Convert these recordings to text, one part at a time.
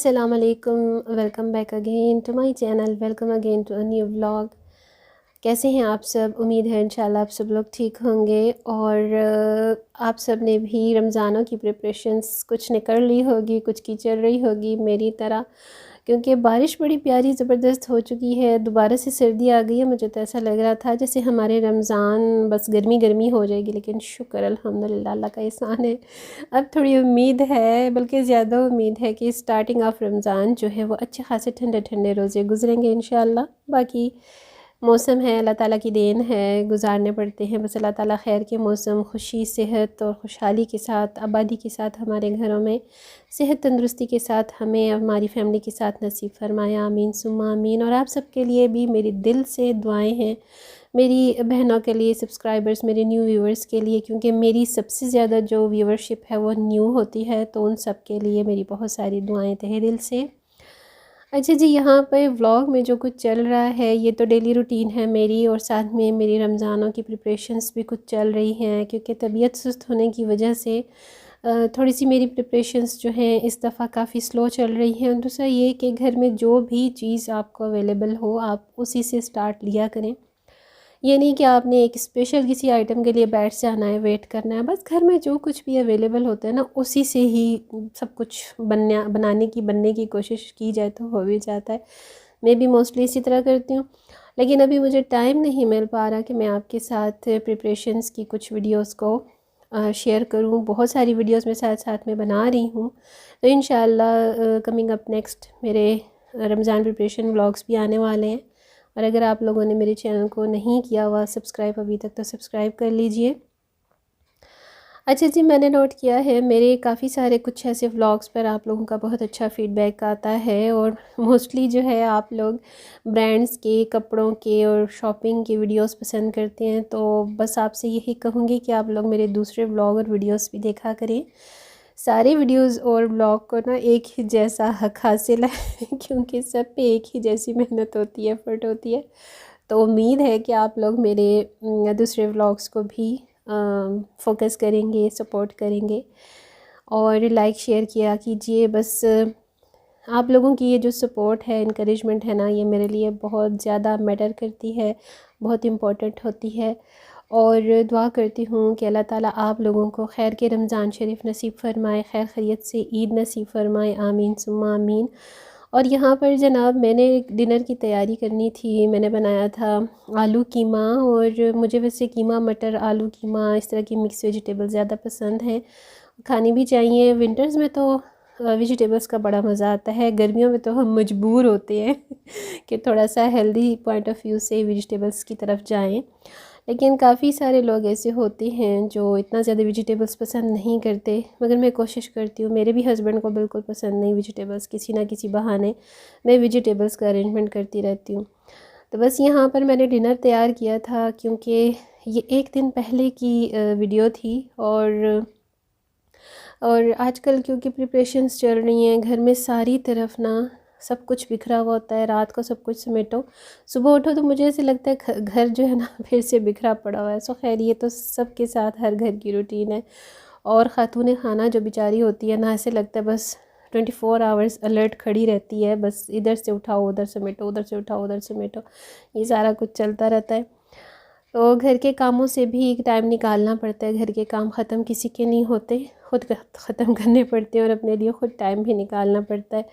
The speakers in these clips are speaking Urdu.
السلام علیکم، welcome back again to my channel, welcome again to a new vlog. کیسے ہیں آپ سب؟ امید ہے انشاءاللہ آپ سب لوگ ٹھیک ہوں گے، اور آپ سب نے بھی رمضانوں کی پریپریشنز کچھ نے کر لی ہوگی، کچھ کی چل رہی ہوگی میری طرح، کیونکہ بارش بڑی پیاری زبردست ہو چکی ہے، دوبارہ سے سردی آ گئی ہے۔ مجھے تو ایسا لگ رہا تھا جیسے ہمارے رمضان بس گرمی گرمی ہو جائے گی، لیکن شکر الحمدللہ اللہ کا احسان ہے، اب تھوڑی امید ہے، بلکہ زیادہ امید ہے کہ سٹارٹنگ آف رمضان جو ہے وہ اچھے خاصے ٹھنڈے ٹھنڈے روزے گزریں گے انشاءاللہ۔ باقی موسم ہے، اللہ تعالیٰ کی دین ہے، گزارنے پڑتے ہیں، بس اللہ تعالیٰ خیر کے موسم خوشی صحت اور خوشحالی کے ساتھ، آبادی کے ساتھ ہمارے گھروں میں صحت تندرستی کے ساتھ ہمیں ہماری فیملی کے ساتھ نصیب فرمایا، آمین ثم آمین۔ اور آپ سب کے لیے بھی میری دل سے دعائیں ہیں، میری بہنوں کے لیے، سبسکرائبرز، میرے نیو ویورز کے لیے، کیونکہ میری سب سے زیادہ جو ویورشپ ہے وہ نیو ہوتی ہے، تو ان سب کے لیے میری بہت ساری دعائیں تہہ دل سے۔ اچھا جی، یہاں پہ ولاگ میں جو کچھ چل رہا ہے یہ تو ڈیلی روٹین ہے میری، اور ساتھ میں میری رمضانوں کی پریپریشنز بھی کچھ چل رہی ہیں، کیونکہ طبیعت سست ہونے کی وجہ سے تھوڑی سی میری پریپریشنز جو ہیں اس دفعہ کافی سلو چل رہی ہیں۔ اور دوسرا یہ کہ گھر میں جو بھی چیز آپ کو اویلیبل ہو آپ اسی سے سٹارٹ لیا کریں، یہ نہیں کہ آپ نے ایک اسپیشل کسی آئٹم کے لیے بیٹھ جانا ہے، ویٹ کرنا ہے، بس گھر میں جو کچھ بھی اویلیبل ہوتا ہے نا اسی سے ہی سب کچھ بننے کی کوشش کی جائے تو ہو بھی جاتا ہے۔ میں بھی موسٹلی اسی طرح کرتی ہوں، لیکن ابھی مجھے ٹائم نہیں مل پا رہا کہ میں آپ کے ساتھ پریپریشنز کی کچھ ویڈیوز کو شیئر کروں۔ بہت ساری ویڈیوز میں ساتھ میں بنا رہی ہوں، تو انشاءاللہ کمنگ اپ نیکسٹ میرے رمضان پریپریشن ولاگز بھی آنے والے ہیں، اور اگر آپ لوگوں نے میرے چینل کو نہیں کیا ہوا سبسکرائب ابھی تک تو سبسکرائب کر لیجئے۔ اچھا جی، میں نے نوٹ کیا ہے میرے کافی سارے کچھ ایسے ولاگز پر آپ لوگوں کا بہت اچھا فیڈ بیک آتا ہے، اور موسٹلی جو ہے آپ لوگ برانڈز کے، کپڑوں کے اور شاپنگ کے ویڈیوز پسند کرتے ہیں، تو بس آپ سے یہی کہوں گی کہ آپ لوگ میرے دوسرے ولاگ اور ویڈیوز بھی دیکھا کریں۔ سارے ویڈیوز اور ولاگ کو نا ایک ہی جیسا حق حاصل ہے کیونکہ سب پہ ایک ہی جیسی محنت ہوتی ہے، ایفرٹ ہوتی ہے، تو امید ہے کہ آپ لوگ میرے دوسرے ولاگز کو بھی فوکس کریں گے، سپورٹ کریں گے، اور لائک شیئر کیا کیجئے۔ بس آپ لوگوں کی یہ جو سپورٹ ہے، انکریجمنٹ ہے نا، یہ میرے لیے بہت زیادہ میٹر کرتی ہے، بہت امپورٹنٹ ہوتی ہے، اور دعا کرتی ہوں کہ اللہ تعالیٰ آپ لوگوں کو خیر کے رمضان شریف نصیب فرمائے، خیر خیریت سے عید نصیب فرمائے، آمین ثم آمین۔ اور یہاں پر جناب میں نے ڈنر کی تیاری کرنی تھی، میں نے بنایا تھا آلو قیمہ، اور مجھے ویسے قیمہ مٹر آلو قیمہ اس طرح کی مکس ویجیٹیبل زیادہ پسند ہیں، کھانی بھی چاہیے۔ ونٹرز میں تو ویجیٹیبلز کا بڑا مزہ آتا ہے، گرمیوں میں تو ہم مجبور ہوتے ہیں کہ تھوڑا سا ہیلدی پوائنٹ آف ویو سے ویجیٹیبلز کی طرف جائیں، لیکن کافی سارے لوگ ایسے ہوتے ہیں جو اتنا زیادہ ویجیٹیبلز پسند نہیں کرتے، مگر میں کوشش کرتی ہوں، میرے بھی ہسبینڈ کو بالکل پسند نہیں ویجیٹیبلز، کسی نہ کسی بہانے میں ویجیٹیبلز کا ارینجمنٹ کرتی رہتی ہوں۔ تو بس یہاں پر میں نے ڈنر تیار کیا تھا، کیونکہ یہ ایک دن پہلے کی ویڈیو تھی، اور آج کل کیونکہ پریپریشنز چل رہی ہیں گھر میں ساری طرف نا، سب کچھ بکھرا ہوا ہوتا ہے، رات کو سب کچھ سمیٹو، صبح اٹھو تو مجھے ایسے لگتا ہے گھر جو ہے نا پھر سے بکھرا پڑا ہوا ہے۔ سو خیر یہ تو سب کے ساتھ ہر گھر کی روٹین ہے، اور خاتون خانہ جو بیچاری ہوتی ہے نا، ایسے لگتا ہے بس 24 آورز الرٹ کھڑی رہتی ہے، بس ادھر سے اٹھاؤ ادھر سمیٹو، ادھر سے اٹھاؤ ادھر سمیٹو، یہ سارا کچھ چلتا رہتا ہے۔ تو گھر کے کاموں سے بھی ایک ٹائم نکالنا پڑتا ہے، گھر کے کام ختم کسی کے نہیں ہوتے، خود ختم کرنے پڑتے ہیں، اور اپنے لیے خود ٹائم بھی نکالنا پڑتا ہے۔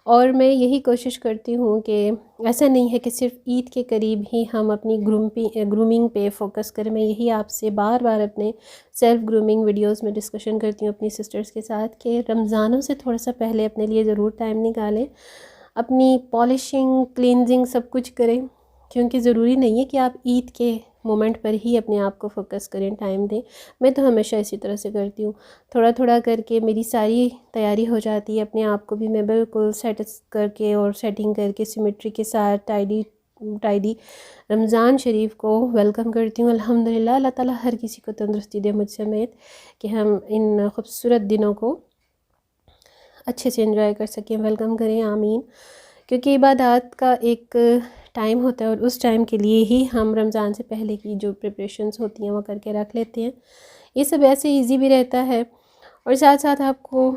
اور میں یہی کوشش کرتی ہوں کہ ایسا نہیں ہے کہ صرف عید کے قریب ہی ہم اپنی گرومنگ پہ فوکس کریں۔ میں یہی آپ سے بار بار اپنے سیلف گرومنگ ویڈیوز میں ڈسکشن کرتی ہوں اپنی سسٹرز کے ساتھ کہ رمضانوں سے تھوڑا سا پہلے اپنے لیے ضرور ٹائم نکالیں، اپنی پالشنگ کلینزنگ سب کچھ کریں، کیونکہ ضروری نہیں ہے کہ آپ عید کے مومنٹ پر ہی اپنے آپ کو فوکس کریں، ٹائم دیں۔ میں تو ہمیشہ اسی طرح سے کرتی ہوں، تھوڑا تھوڑا کر کے میری ساری تیاری ہو جاتی ہے، اپنے آپ کو بھی میں بالکل سیٹ کر کے اور سیٹنگ کر کے سیمیٹری کے ساتھ ٹائڈی رمضان شریف کو ویلکم کرتی ہوں۔ الحمدللہ اللہ تعالیٰ ہر کسی کو تندرستی دے مجھ سمیت، کہ ہم ان خوبصورت دنوں کو اچھے سے انجوائے کر سکیں، ویلکم کریں، آمین۔ کیونکہ عبادات کا ایک ٹائم ہوتا ہے، اور اس ٹائم کے لیے ہی ہم رمضان سے پہلے کی جو پریپریشنز ہوتی ہیں وہ کر کے رکھ لیتے ہیں۔ یہ سب ایسے ایزی بھی رہتا ہے، اور ساتھ ساتھ آپ کو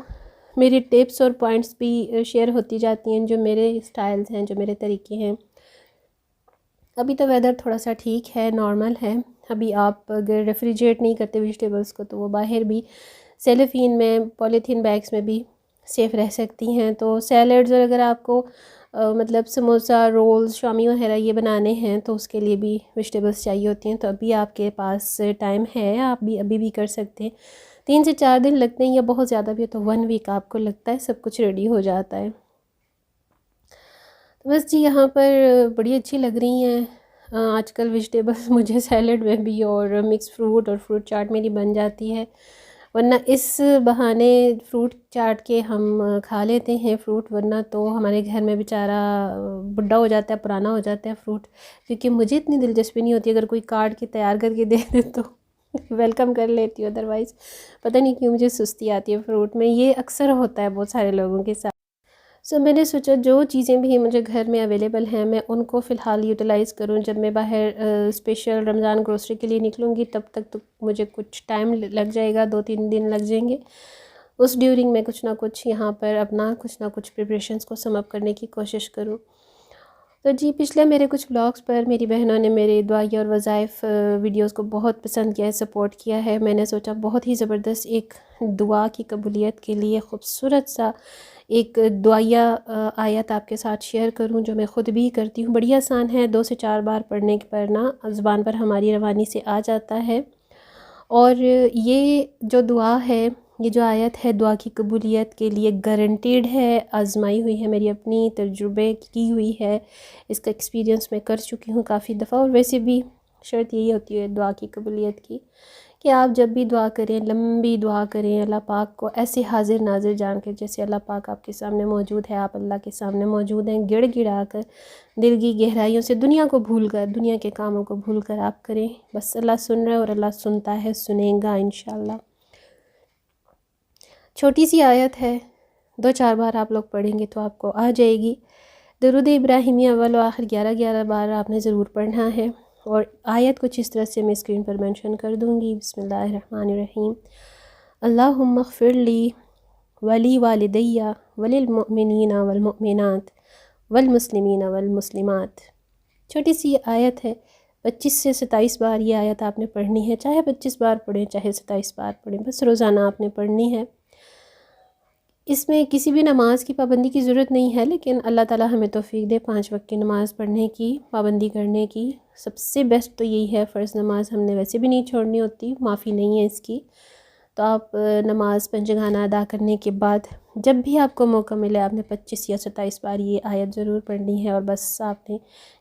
میری ٹپس اور پوائنٹس بھی شیئر ہوتی جاتی ہیں، جو میرے سٹائلز ہیں، جو میرے طریقے ہیں۔ ابھی تو ویدر تھوڑا سا ٹھیک ہے، نارمل ہے۔ ابھی آپ اگر ریفریجریٹ نہیں کرتے ویجیٹیبلز کو تو وہ باہر بھی سیلوفین میں، پولیتھین بیگز میں بھی سیف رہ سکتی ہیں۔ تو سیلڈز، اور اگر آپ کو مطلب سموسہ، رولز، شامی وغیرہ یہ بنانے ہیں تو اس کے لیے بھی ویجیٹیبلز چاہیے ہوتی ہیں۔ تو ابھی آپ کے پاس ٹائم ہے، آپ بھی ابھی بھی کر سکتے ہیں۔ 3 سے 4 دن لگتے ہیں، یا بہت زیادہ بھی ہے تو 1 ویک آپ کو لگتا ہے، سب کچھ ریڈی ہو جاتا ہے۔ بس جی، یہاں پر بڑی اچھی لگ رہی ہیں آج کل ویجیٹیبلز مجھے سیلڈ میں بھی، اور مکس فروٹ اور فروٹ چاٹ میری بن جاتی ہے۔ ورنہ اس بہانے فروٹ چاٹ کے ہم کھا لیتے ہیں فروٹ، ورنہ تو ہمارے گھر میں بیچارہ بڈھا ہو جاتا ہے، پرانا ہو جاتا ہے فروٹ، کیونکہ مجھے اتنی دلچسپی نہیں ہوتی۔ اگر کوئی کاٹ کے تیار کر کے دے دے تو ویلکم کر لیتی ہوں، ادروائز پتہ نہیں کیوں مجھے سستی آتی ہے فروٹ میں۔ یہ اکثر ہوتا ہے بہت سارے لوگوں کے ساتھ۔ میں نے سوچا جو چیزیں بھی مجھے گھر میں اویلیبل ہیں میں ان کو فی الحال یوٹیلائز کروں۔ جب میں باہر اسپیشل رمضان گروسری کے لیے نکلوں گی تب تک تو مجھے کچھ ٹائم لگ جائے گا، 2-3 دن لگ جائیں گے۔ اس ڈیورنگ میں کچھ نہ کچھ یہاں پر اپنا کچھ نہ کچھ پریپریشنز کو سم اپ کرنے کی کوشش کروں۔ تو جی، پچھلے میرے کچھ بلاگز پر میری بہنوں نے میرے دعائیں اور وظائف ویڈیوز کو بہت پسند کیا ہے، سپورٹ کیا ہے۔ میں نے سوچا بہت ہی زبردست ایک دعا کی قبولیت کے لیے خوبصورت سا ایک دعائیہ آیت آپ کے ساتھ شیئر کروں، جو میں خود بھی کرتی ہوں۔ بڑی آسان ہے، 2 سے 4 بار پڑھنے پر نا زبان پر ہماری روانی سے آ جاتا ہے۔ اور یہ جو دعا ہے، یہ جو آیت ہے، دعا کی قبولیت کے لیے گارنٹیڈ ہے، آزمائی ہوئی ہے، میری اپنی تجربے کی ہوئی ہے، اس کا ایکسپیرینس میں کر چکی ہوں کافی دفعہ۔ اور ویسے بھی شرط یہی ہوتی ہے دعا کی قبولیت کی کہ آپ جب بھی دعا کریں، لمبی دعا کریں، اللہ پاک کو ایسے حاضر ناظر جان کے جیسے اللہ پاک آپ کے سامنے موجود ہے، آپ اللہ کے سامنے موجود ہیں، گڑ گڑا کر، دل کی گہرائیوں سے، دنیا کو بھول کر، دنیا کے کاموں کو بھول کر آپ کریں۔ بس اللہ سن رہا ہے اور اللہ سنتا ہے، سنے گا انشاءاللہ۔ چھوٹی سی آیت ہے، 2-4 بار آپ لوگ پڑھیں گے تو آپ کو آ جائے گی۔ درود ابراہیمی اول و آخر 11 بار آپ نے ضرور پڑھنا ہے۔ اور آیت کچھ اس طرح سے میں اسکرین پر مینشن کر دوں گی۔ بسم اللہ الرحمن الرحیم۔ اللہم اغفر لی ولی والدی وللمؤمنین والمؤمنات والمسلمین والمسلمات۔ چھوٹی سی آیت ہے، 25 سے 27 بار یہ آیت آپ نے پڑھنی ہے، چاہے 25 بار پڑھیں چاہے 27 بار پڑھیں، بس روزانہ آپ نے پڑھنی ہے۔ اس میں کسی بھی نماز کی پابندی کی ضرورت نہیں ہے، لیکن اللہ تعالی ہمیں توفیق دے 5 وقت کی نماز پڑھنے کی، پابندی کرنے کی۔ سب سے بیسٹ تو یہی ہے، فرض نماز ہم نے ویسے بھی نہیں چھوڑنی ہوتی، معافی نہیں ہے اس کی۔ تو آپ نماز پنجگانہ ادا کرنے کے بعد جب بھی آپ کو موقع ملے آپ نے 25 یا 27 بار یہ آیت ضرور پڑھنی ہے، اور بس آپ نے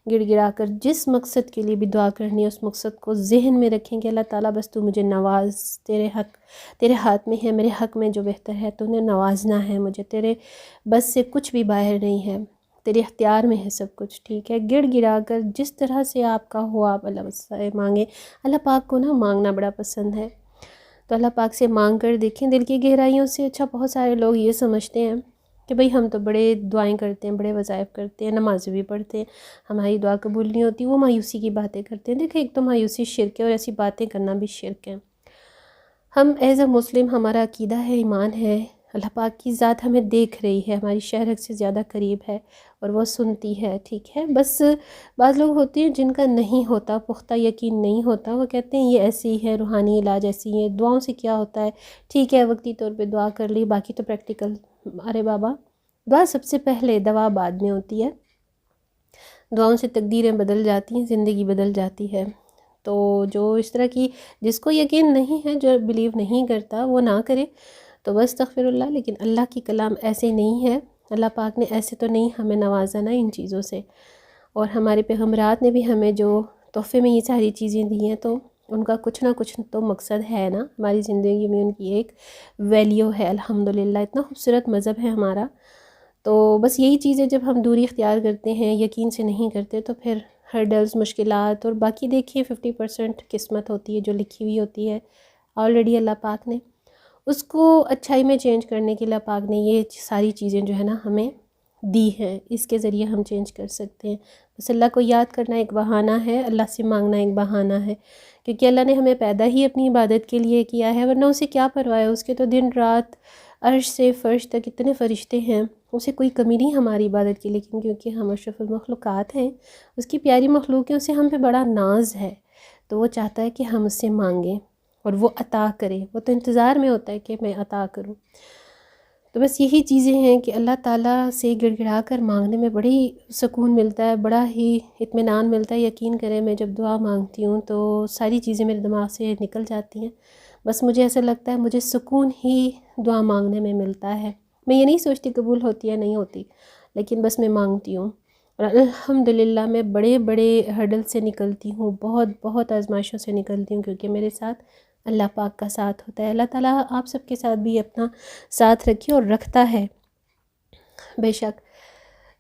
گڑ گڑا کر جس مقصد کے لیے بھی دعا کرنی ہے اس مقصد کو ذہن میں رکھیں کہ اللہ تعالیٰ بس تو مجھے نواز، تیرے ہاتھ میں ہے، میرے حق میں جو بہتر ہے تو نے نوازنا ہے مجھے، تیرے بس سے کچھ بھی باہر نہیں ہے، تیرے اختیار میں ہے سب کچھ، ٹھیک ہے۔ گڑ گڑا کر جس طرح سے آپ کا ہو آپ اللہ سے مانگیں۔ اللہ پاک کو نا مانگنا بڑا پسند ہے، تو اللہ پاک سے مانگ کر دیکھیں دل کی گہرائیوں سے۔ اچھا، بہت سارے لوگ یہ سمجھتے ہیں کہ بھئی ہم تو بڑے دعائیں کرتے ہیں، بڑے وظائف کرتے ہیں، نمازیں بھی پڑھتے ہیں، ہماری دعا قبول نہیں ہوتی، وہ مایوسی کی باتیں کرتے ہیں۔ دیکھیں، ایک تو مایوسی شرک ہے، اور ایسی باتیں کرنا بھی شرک ہے۔ ہم ایز اے مسلم، ہمارا عقیدہ ہے، ایمان ہے، اللہ پاک کی ذات ہمیں دیکھ رہی ہے، ہماری شہرت سے زیادہ قریب ہے اور وہ سنتی ہے، ٹھیک ہے۔ بس بعض لوگ ہوتے ہیں جن کا نہیں ہوتا، پختہ یقین نہیں ہوتا، وہ کہتے ہیں یہ ایسے ہی ہے، روحانی علاج ایسی ہے، دعاؤں سے کیا ہوتا ہے، ٹھیک ہے وقتی طور پہ دعا کر لی، باقی تو پریکٹیکل۔ ارے بابا، دعا سب سے پہلے، دوا بعد میں ہوتی ہے۔ دعاؤں سے تقدیریں بدل جاتی ہیں، زندگی بدل جاتی ہے۔ تو جو اس طرح کی، جس کو یقین نہیں ہے، جو بلیو نہیں کرتا، وہ نہ کرے، تو بس استغفر اللہ۔ لیکن اللہ کی کلام ایسے نہیں ہے، اللہ پاک نے ایسے تو نہیں ہمیں نوازا نا ان چیزوں سے، اور ہمارے پیغمبرات نے بھی ہمیں جو تحفے میں یہ ساری چیزیں دی ہیں تو ان کا کچھ نہ کچھ تو مقصد ہے نا، ہماری زندگی میں ان کی ایک ویلیو ہے۔ الحمدللہ، اتنا خوبصورت مذہب ہے ہمارا۔ تو بس یہی چیزیں جب ہم دوری اختیار کرتے ہیں، یقین سے نہیں کرتے، تو پھر ہرڈلز، مشکلات، اور باقی دیکھیے 50% قسمت ہوتی ہے جو لکھی ہوئی ہوتی ہے آلریڈی اللہ پاک نے، اس کو اچھائی میں چینج کرنے کے لیے اللہ پاک نے یہ ساری چیزیں جو ہے نا ہمیں دی ہیں، اس کے ذریعے ہم چینج کر سکتے ہیں۔ بس اللہ کو یاد کرنا ایک بہانہ ہے، اللہ سے مانگنا ایک بہانہ ہے، کیونکہ اللہ نے ہمیں پیدا ہی اپنی عبادت کے لیے کیا ہے، ورنہ اسے کیا پرواہ ہے، اس کے تو دن رات عرش سے فرش تک اتنے فرشتے ہیں، اسے کوئی کمی نہیں ہماری عبادت کی، لیکن کیونکہ ہم اشرف المخلوقات ہیں، اس کی پیاری مخلوق ہیں، اسے ہم پہ بڑا ناز ہے، تو وہ چاہتا ہے کہ ہم اس سے مانگیں اور وہ عطا کرے، وہ تو انتظار میں ہوتا ہے کہ میں عطا کروں۔ تو بس یہی چیزیں ہیں کہ اللہ تعالیٰ سے گڑ گڑا کر مانگنے میں بڑی سکون ملتا ہے، بڑا ہی اطمینان ملتا ہے۔ یقین کریں میں جب دعا مانگتی ہوں تو ساری چیزیں میرے دماغ سے نکل جاتی ہیں، بس مجھے ایسا لگتا ہے مجھے سکون ہی دعا مانگنے میں ملتا ہے۔ میں یہ نہیں سوچتی قبول ہوتی یا نہیں ہوتی، لیکن بس میں مانگتی ہوں، اور الحمدللہ میں بڑے بڑے ہرڈل سے نکلتی ہوں، بہت بہت آزمائشوں سے نکلتی ہوں، کیونکہ میرے ساتھ اللہ پاک کا ساتھ ہوتا ہے۔ اللہ تعالیٰ آپ سب کے ساتھ بھی اپنا ساتھ رکھے اور رکھتا ہے بے شک۔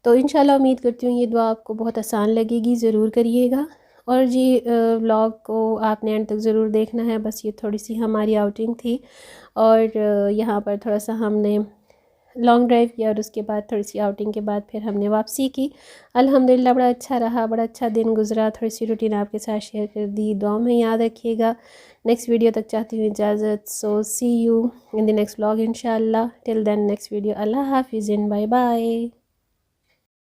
تو انشاءاللہ امید کرتی ہوں یہ دعا آپ کو بہت آسان لگے گی، ضرور کریے گا۔ اور جی ولاگ کو آپ نے اینڈ تک ضرور دیکھنا ہے، بس یہ تھوڑی سی ہماری آؤٹنگ تھی، اور یہاں پر تھوڑا سا ہم نے لانگ ڈرائیو کیا، اور اس کے بعد تھوڑی سی آؤٹنگ کے بعد پھر ہم نے واپسی کی۔ الحمدللہ بڑا اچھا رہا، بڑا اچھا دن گزرا، تھوڑی سی روٹین آپ کے ساتھ شیئر کر دی، دعاؤں میں یاد رکھیے گا۔ نیکسٹ ویڈیو تک چاہتی ہوں اجازت، so see you in the next vlog انشاءاللہ، ٹل دین نیکسٹ ویڈیو، اللہ حافظ، بائے بائے۔